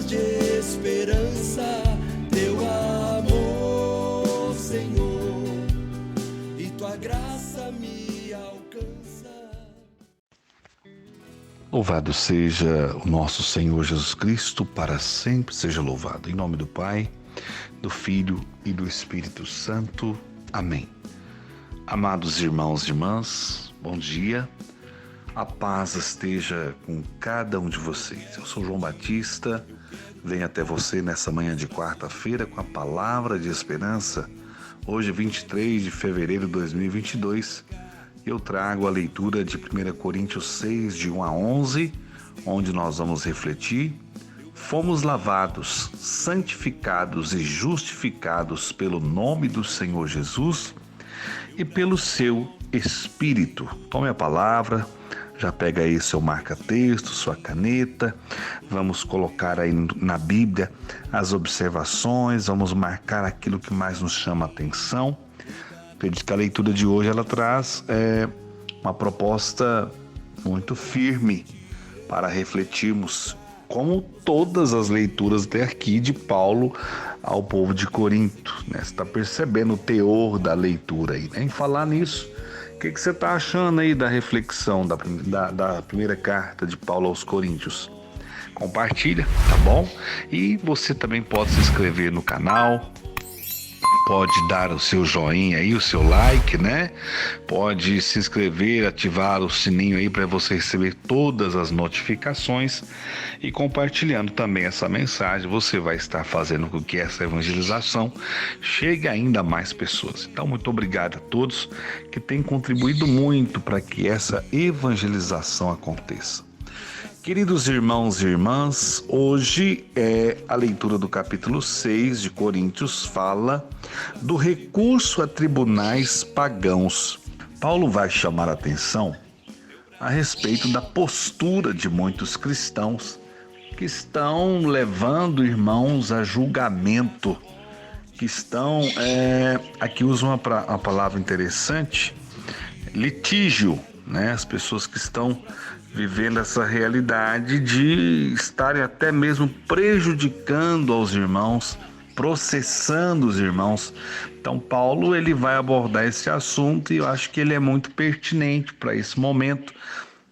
palavras de esperança, teu amor, Senhor, e tua graça me alcança. Louvado seja o nosso Senhor Jesus Cristo, para sempre seja louvado. Em nome do Pai, do Filho e do Espírito Santo. Amém. Amados irmãos e irmãs, bom dia. A paz esteja com cada um de vocês. Eu sou João Batista, venho até você nessa manhã de quarta-feira com a palavra de esperança. Hoje, 23 de fevereiro de 2022, eu trago a leitura de 1 Coríntios 6, de 1 a 11, onde nós vamos refletir: fomos lavados, santificados e justificados pelo nome do Senhor Jesus e pelo seu Espírito. Tome a palavra, já pega aí seu marca-texto, sua caneta, vamos colocar aí na Bíblia as observações, vamos marcar aquilo que mais nos chama a atenção. Acredito que a leitura de hoje ela traz uma proposta muito firme para refletirmos, como todas as leituras até aqui de Paulo ao povo de Corinto, né? Você está percebendo o teor da leitura aí, né? Em falar nisso, o que você está achando aí da reflexão da primeira carta de Paulo aos Coríntios? Compartilha, tá bom? E você também pode se inscrever no canal, pode dar o seu joinha aí, o seu like, né? Pode se inscrever, ativar o sininho aí para você receber todas as notificações, e compartilhando também essa mensagem, você vai estar fazendo com que essa evangelização chegue a ainda mais pessoas. Então, muito obrigado a todos que têm contribuído muito para que essa evangelização aconteça. Queridos irmãos e irmãs, hoje a leitura do capítulo 6 de Coríntios fala do recurso a tribunais pagãos. Paulo vai chamar a atenção a respeito da postura de muitos cristãos que estão levando irmãos a julgamento, que estão, aqui usam uma palavra interessante, litígio, né? As pessoas que estão vivendo essa realidade de estarem até mesmo prejudicando aos irmãos, processando os irmãos. Então Paulo ele vai abordar esse assunto e eu acho que ele é muito pertinente para esse momento,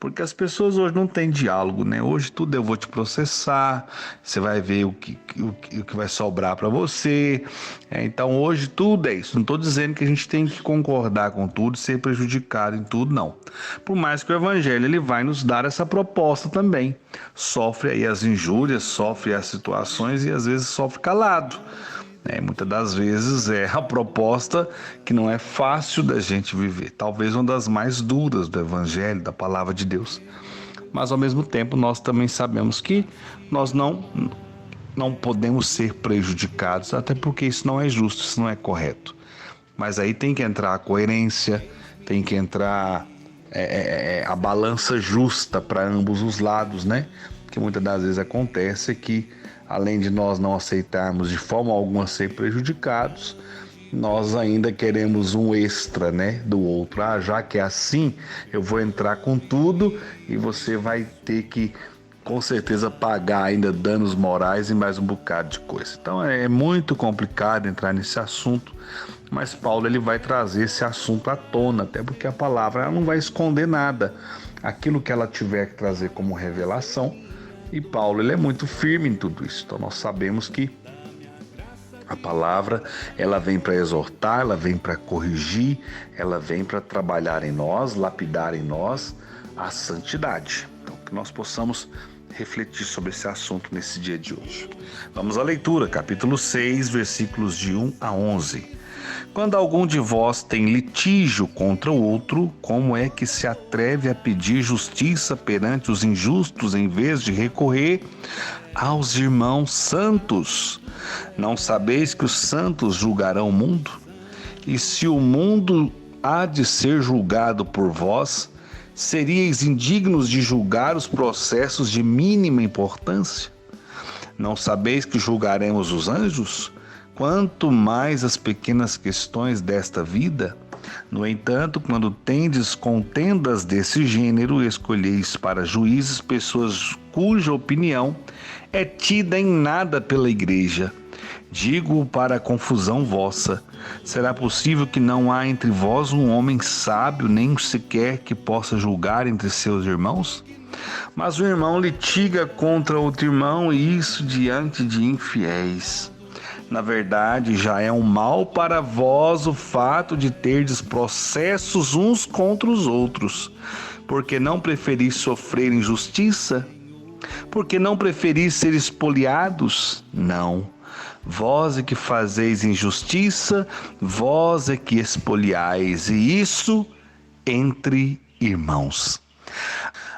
porque as pessoas hoje não têm diálogo, né? Hoje tudo eu vou te processar, você vai ver o que vai sobrar para você. Então hoje tudo é isso. Não estou dizendo que a gente tem que concordar com tudo, ser prejudicado em tudo, não. Por mais que o Evangelho ele vai nos dar essa proposta também. Sofre aí as injúrias, sofre as situações e às vezes sofre calado. Muitas das vezes é a proposta que não é fácil da gente viver, talvez uma das mais duras do Evangelho, da Palavra de Deus. Mas ao mesmo tempo nós também sabemos que nós não podemos ser prejudicados, até porque isso não é justo, isso não é correto. Mas aí tem que entrar a coerência, tem que entrar a balança justa para ambos os lados, né? Que muitas das vezes acontece que, além de nós não aceitarmos de forma alguma ser prejudicados, nós ainda queremos um extra, né, do outro. Já que é assim, eu vou entrar com tudo e você vai ter que, com certeza, pagar ainda danos morais e mais um bocado de coisa. Então é muito complicado entrar nesse assunto, mas Paulo ele vai trazer esse assunto à tona, até porque a palavra ela não vai esconder nada. Aquilo que ela tiver que trazer como revelação, e Paulo ele é muito firme em tudo isso. Então nós sabemos que a palavra ela vem para exortar, ela vem para corrigir, ela vem para trabalhar em nós, lapidar em nós a santidade. Então que nós possamos refletir sobre esse assunto nesse dia de hoje. Vamos à leitura, capítulo 6, versículos de 1 a 11. Quando algum de vós tem litígio contra o outro, como é que se atreve a pedir justiça perante os injustos em vez de recorrer aos irmãos santos? Não sabeis que os santos julgarão o mundo? E se o mundo há de ser julgado por vós, seríeis indignos de julgar os processos de mínima importância? Não sabeis que julgaremos os anjos? Quanto mais as pequenas questões desta vida, No entanto, quando tendes contendas desse gênero, escolheis para juízes pessoas cuja opinião é tida em nada pela igreja. Digo para a confusão vossa: será possível que não há entre vós um homem sábio, nem sequer que possa julgar entre seus irmãos? Mas o irmão litiga contra outro irmão, e isso diante de infiéis. Na verdade, já é um mal para vós o fato de terdes processos uns contra os outros. Porque não preferis sofrer injustiça? Porque não preferis ser espoliados? Não. Vós é que fazeis injustiça, vós é que espoliais, e isso entre irmãos.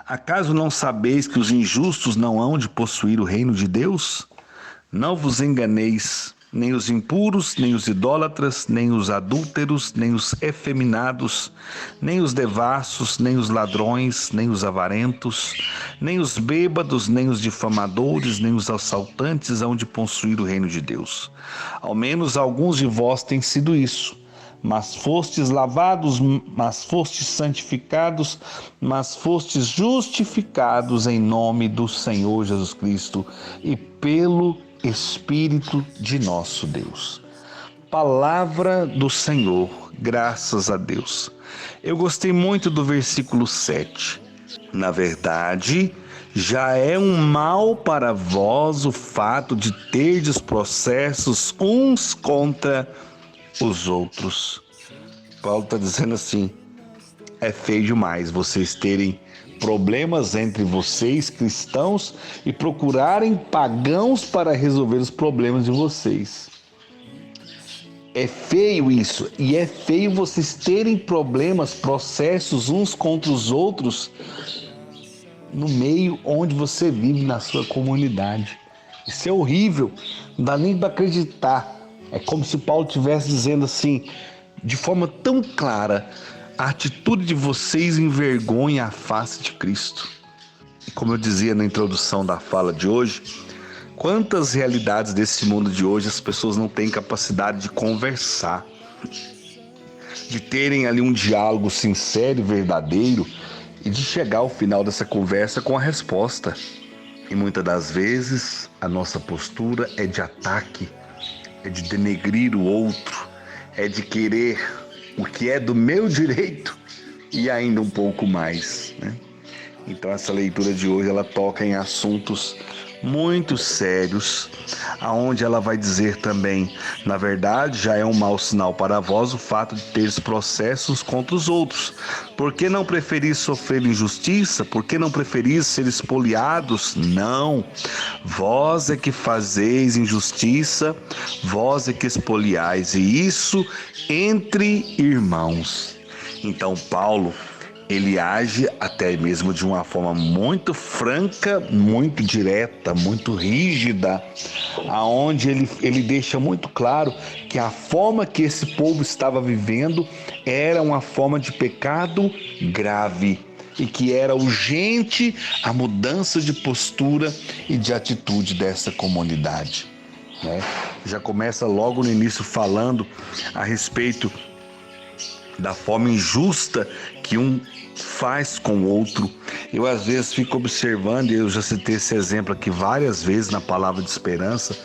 Acaso não sabeis que os injustos não hão de possuir o reino de Deus? Não vos enganeis, nem os impuros, nem os idólatras, nem os adúlteros, nem os efeminados, nem os devassos, nem os ladrões, nem os avarentos, nem os bêbados, nem os difamadores, nem os assaltantes hão de possuir o reino de Deus. Ao menos alguns de vós têm sido isso. Mas fostes lavados, mas fostes santificados, mas fostes justificados em nome do Senhor Jesus Cristo e pelo Espírito de nosso Deus. Palavra do Senhor, graças a Deus. Eu gostei muito do versículo 7. Na verdade, já é um mal para vós o fato de terdes processos uns contra os outros. Paulo está dizendo assim: é feio demais vocês terem problemas entre vocês, cristãos, e procurarem pagãos para resolver os problemas de vocês. É feio isso, e é feio vocês terem problemas, processos uns contra os outros no meio onde você vive, na sua comunidade. Isso é horrível, não dá nem para acreditar. É como se Paulo estivesse dizendo assim, de forma tão clara: a atitude de vocês envergonha a face de Cristo. E como eu dizia na introdução da fala de hoje, quantas realidades desse mundo de hoje as pessoas não têm capacidade de conversar, de terem ali um diálogo sincero e verdadeiro e de chegar ao final dessa conversa com a resposta. E muitas das vezes a nossa postura é de ataque, é de denegrir o outro, é de querer o que é do meu direito e ainda um pouco mais, né? Então essa leitura de hoje ela toca em assuntos muito sérios, aonde ela vai dizer também: na verdade, já é um mau sinal para vós o fato de teres processos contra os outros. Por que não preferis sofrer injustiça? Por que não preferis ser espoliados? Não. Vós é que fazeis injustiça, vós é que espoliais, e isso entre irmãos. Então Paulo, ele age até mesmo de uma forma muito franca, muito direta, muito rígida, aonde ele deixa muito claro que a forma que esse povo estava vivendo era uma forma de pecado grave e que era urgente a mudança de postura e de atitude dessa comunidade, né? Já começa logo no início falando a respeito da forma injusta que um faz com o outro. Eu às vezes fico observando, e eu já citei esse exemplo aqui várias vezes na Palavra de Esperança,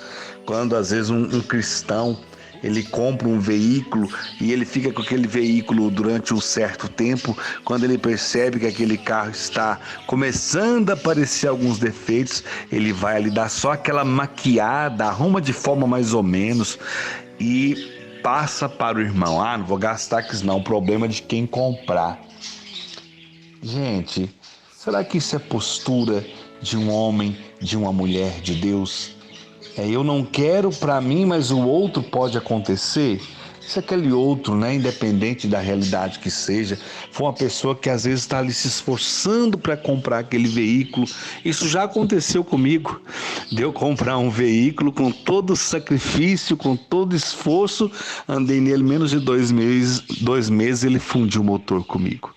quando às vezes um cristão, ele compra um veículo e ele fica com aquele veículo durante um certo tempo. Quando ele percebe que aquele carro está começando a aparecer alguns defeitos, ele vai ali dar só aquela maquiada, arruma de forma mais ou menos e passa para o irmão: não vou gastar com isso não, problema de quem comprar. Gente, será que isso é postura de um homem, de uma mulher de Deus? Eu não quero para mim, mas o outro pode acontecer? Se aquele outro, né, independente da realidade que seja, for uma pessoa que às vezes está ali se esforçando para comprar aquele veículo, isso já aconteceu comigo, de eu comprar um veículo com todo sacrifício, com todo esforço, andei nele menos de 2 meses, ele fundiu o motor comigo.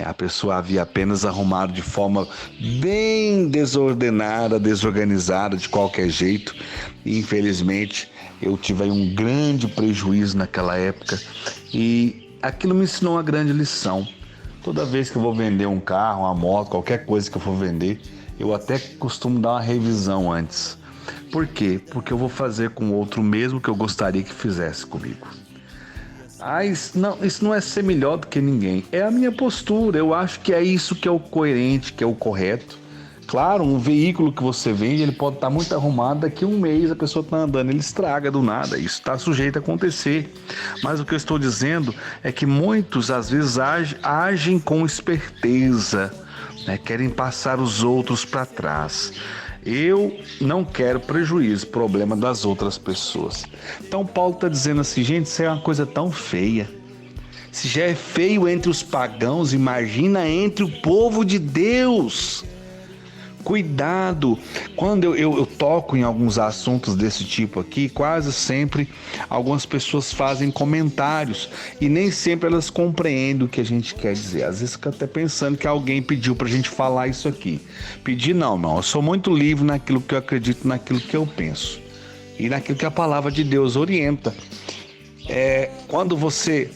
A pessoa havia apenas arrumado de forma bem desordenada, desorganizada, de qualquer jeito. E infelizmente eu tive aí um grande prejuízo naquela época. E aquilo me ensinou uma grande lição. Toda vez que eu vou vender um carro, uma moto, qualquer coisa que eu for vender, eu até costumo dar uma revisão antes. Por quê? Porque eu vou fazer com o outro mesmo que eu gostaria que fizesse comigo. Isso não é ser melhor do que ninguém. É a minha postura. Eu acho que é isso que é o coerente, que é o correto. Claro, um veículo que você vende, ele pode estar muito arrumado, daqui a um mês a pessoa está andando, ele estraga do nada. Isso está sujeito a acontecer. Mas o que eu estou dizendo é que muitos, às vezes, agem com esperteza, né? Querem passar os outros para trás. Eu não quero prejuízo, problema das outras pessoas. Então Paulo está dizendo assim, gente, isso é uma coisa tão feia. Se já é feio entre os pagãos, imagina entre o povo de Deus. Cuidado, quando eu toco em alguns assuntos desse tipo aqui, quase sempre algumas pessoas fazem comentários e nem sempre elas compreendem o que a gente quer dizer. Às vezes fica até pensando que alguém pediu pra gente falar isso aqui. Pedir não, eu sou muito livre naquilo que eu acredito, naquilo que eu penso e naquilo que a palavra de Deus orienta. Quando você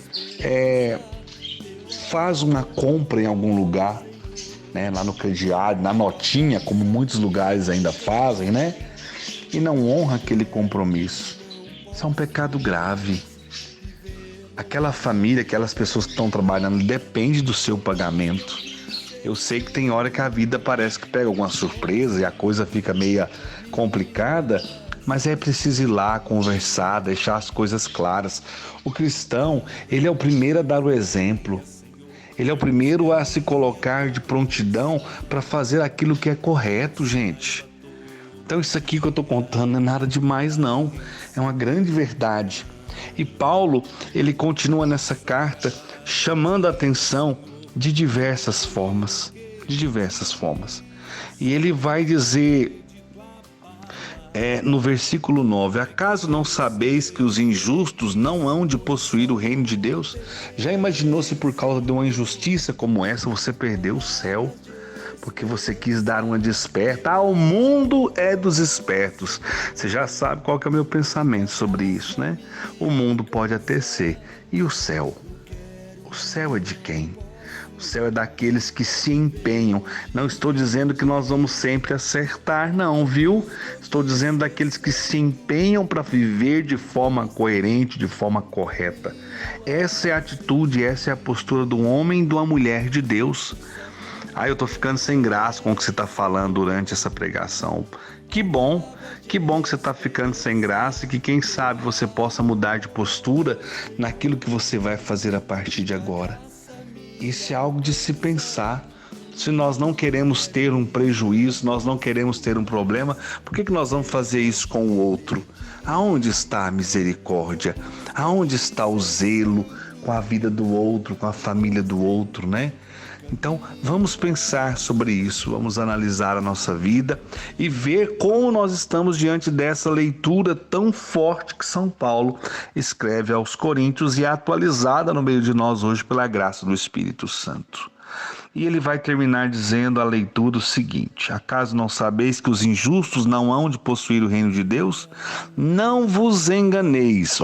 faz uma compra em algum lugar, né, lá no crediário, na notinha, como muitos lugares ainda fazem, né? E não honra aquele compromisso. Isso é um pecado grave. Aquela família, aquelas pessoas que estão trabalhando, depende do seu pagamento. Eu sei que tem hora que a vida parece que pega alguma surpresa e a coisa fica meio complicada, mas é preciso ir lá, conversar, deixar as coisas claras. O cristão, ele é o primeiro a dar o exemplo. Ele é o primeiro a se colocar de prontidão para fazer aquilo que é correto, gente. Então isso aqui que eu estou contando não é nada demais, não. É uma grande verdade. E Paulo, ele continua nessa carta chamando a atenção de diversas formas. E ele vai dizer no versículo 9, acaso não sabeis que os injustos não hão de possuir o reino de Deus? Já imaginou se por causa de uma injustiça como essa você perdeu o céu? Porque você quis dar uma desperta. O mundo é dos espertos. Você já sabe qual que é o meu pensamento sobre isso, né? O mundo pode até ser. E o céu? O céu é de quem? O céu é daqueles que se empenham. Não estou dizendo que nós vamos sempre acertar, não, viu? Estou dizendo daqueles que se empenham para viver de forma coerente, de forma correta. Essa é a atitude, essa é a postura do homem e de uma mulher de Deus. Eu estou ficando sem graça com o que você está falando durante essa pregação. Que bom que você está ficando sem graça e que quem sabe você possa mudar de postura naquilo que você vai fazer a partir de agora. Isso é algo de se pensar. Se nós não queremos ter um prejuízo, nós não queremos ter um problema, por que nós vamos fazer isso com o outro? Aonde está a misericórdia? Aonde está o zelo com a vida do outro, com a família do outro, né? Então, vamos pensar sobre isso, vamos analisar a nossa vida e ver como nós estamos diante dessa leitura tão forte que São Paulo escreve aos Coríntios e é atualizada no meio de nós hoje pela graça do Espírito Santo. E ele vai terminar dizendo a leitura o seguinte: acaso não sabeis que os injustos não hão de possuir o reino de Deus? Não vos enganeis,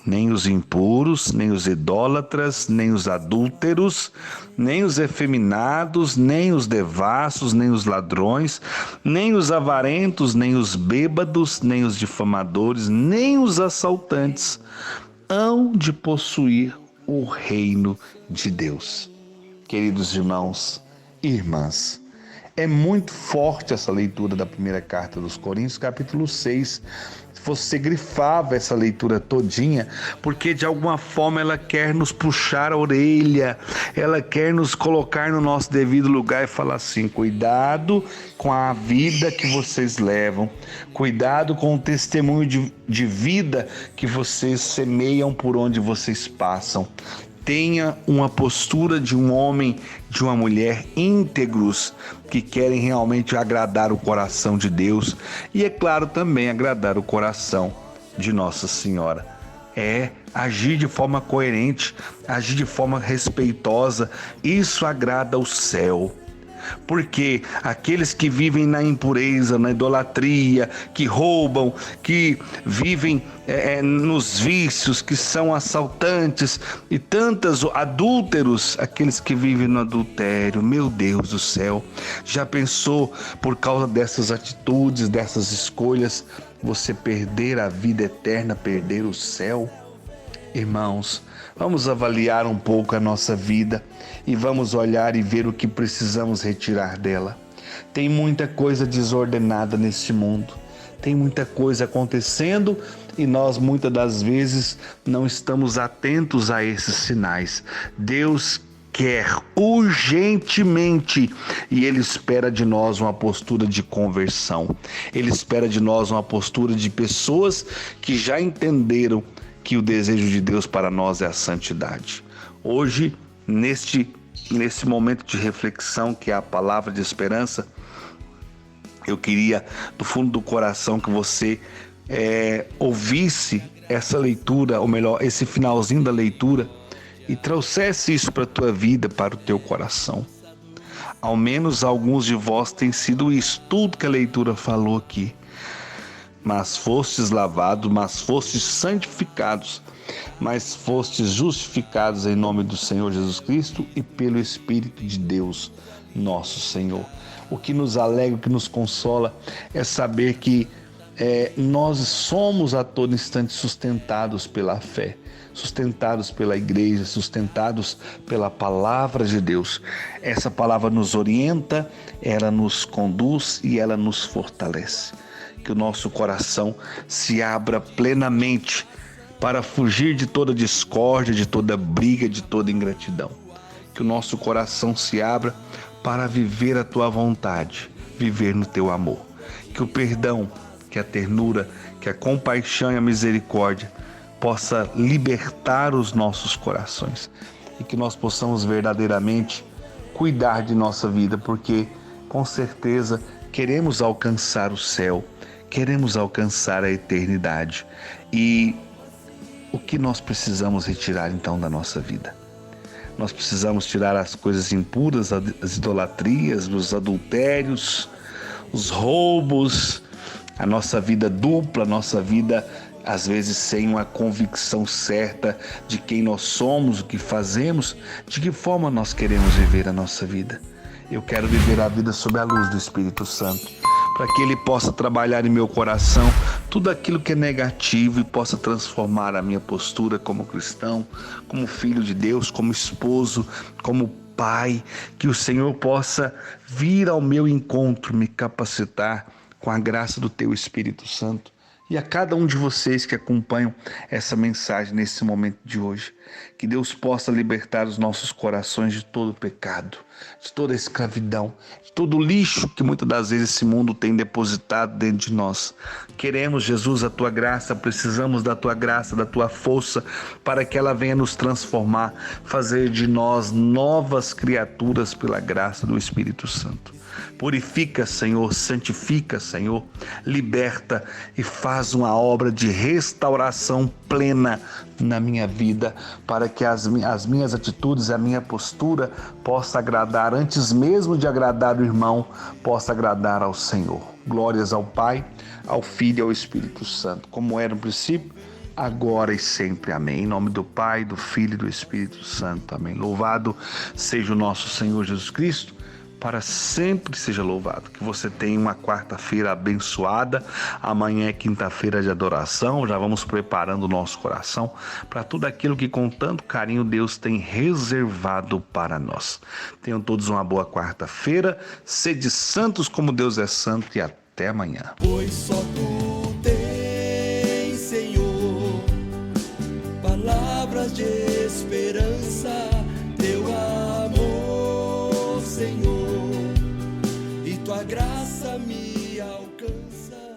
nem os impuros, nem os idólatras, nem os adúlteros, nem os efeminados, nem os devassos, nem os ladrões, nem os avarentos, nem os bêbados, nem os difamadores, nem os assaltantes hão de possuir o reino de Deus. Queridos irmãos e irmãs, é muito forte essa leitura da primeira carta dos Coríntios, capítulo 6. Você grifava essa leitura todinha, porque de alguma forma ela quer nos puxar a orelha, ela quer nos colocar no nosso devido lugar e falar assim: cuidado com a vida que vocês levam, cuidado com o testemunho de vida que vocês semeiam por onde vocês passam. Tenha uma postura de um homem, de uma mulher íntegros, que querem realmente agradar o coração de Deus e, é claro, também agradar o coração de Nossa Senhora. Agir de forma coerente, agir de forma respeitosa, isso agrada ao céu. Porque aqueles que vivem na impureza, na idolatria, que roubam, que vivem nos vícios, que são assaltantes e tantos adúlteros, aqueles que vivem no adultério, meu Deus do céu, já pensou por causa dessas atitudes, dessas escolhas, você perder a vida eterna, perder o céu? Irmãos, vamos avaliar um pouco a nossa vida e vamos olhar e ver o que precisamos retirar dela. Tem muita coisa desordenada neste mundo, tem muita coisa acontecendo e nós muitas das vezes não estamos atentos a esses sinais. Deus quer urgentemente e Ele espera de nós uma postura de conversão. Ele espera de nós uma postura de pessoas que já entenderam que o desejo de Deus para nós é a santidade. Hoje, nesse momento de reflexão, que é a palavra de esperança, eu queria, do fundo do coração, que você ouvisse essa leitura, ou melhor, esse finalzinho da leitura, e trouxesse isso para a tua vida, para o teu coração. Ao menos alguns de vós têm sido isso, tudo que a leitura falou aqui. Mas fostes lavados, mas fostes santificados, mas fostes justificados em nome do Senhor Jesus Cristo e pelo Espírito de Deus, nosso Senhor. O que nos alegra, o que nos consola é saber que nós somos a todo instante sustentados pela fé, sustentados pela igreja, sustentados pela palavra de Deus. Essa palavra nos orienta, ela nos conduz e ela nos fortalece. Que o nosso coração se abra plenamente para fugir de toda discórdia, de toda briga, de toda ingratidão. Que o nosso coração se abra para viver a tua vontade, viver no teu amor. Que o perdão, que a ternura, que a compaixão e a misericórdia possa libertar os nossos corações e que nós possamos verdadeiramente cuidar de nossa vida, porque com certeza queremos alcançar o céu, queremos alcançar a eternidade. E o que nós precisamos retirar então da nossa vida? Nós precisamos tirar as coisas impuras, as idolatrias, os adultérios, os roubos, a nossa vida dupla, a nossa vida às vezes sem uma convicção certa de quem nós somos, o que fazemos, de que forma nós queremos viver a nossa vida. Eu quero viver a vida sob a luz do Espírito Santo, para que Ele possa trabalhar em meu coração tudo aquilo que é negativo e possa transformar a minha postura como cristão, como filho de Deus, como esposo, como pai, que o Senhor possa vir ao meu encontro, me capacitar com a graça do Teu Espírito Santo. E a cada um de vocês que acompanham essa mensagem nesse momento de hoje, que Deus possa libertar os nossos corações de todo pecado, de toda escravidão, de todo lixo que muitas das vezes esse mundo tem depositado dentro de nós. Queremos, Jesus, a Tua graça, precisamos da Tua graça, da Tua força, para que ela venha nos transformar, fazer de nós novas criaturas pela graça do Espírito Santo. Purifica, Senhor, santifica, Senhor, liberta e faz uma obra de restauração plena na minha vida, para que as minhas atitudes, a minha postura possa agradar, antes mesmo de agradar o irmão, possa agradar ao Senhor. Glórias ao Pai, ao Filho e ao Espírito Santo, como era no princípio, agora e sempre. Amém. Em nome do Pai, do Filho e do Espírito Santo. Amém. Louvado seja o nosso Senhor Jesus Cristo, para sempre seja louvado. Que você tenha uma quarta-feira abençoada. Amanhã é quinta-feira de adoração. Já vamos preparando o nosso coração para tudo aquilo que com tanto carinho Deus tem reservado para nós. Tenham todos uma boa quarta-feira. Sede santos como Deus é santo, e até amanhã. Pois só Tu tens, Senhor, palavras de esperança, Teu amor, Senhor, e Tua graça me alcança.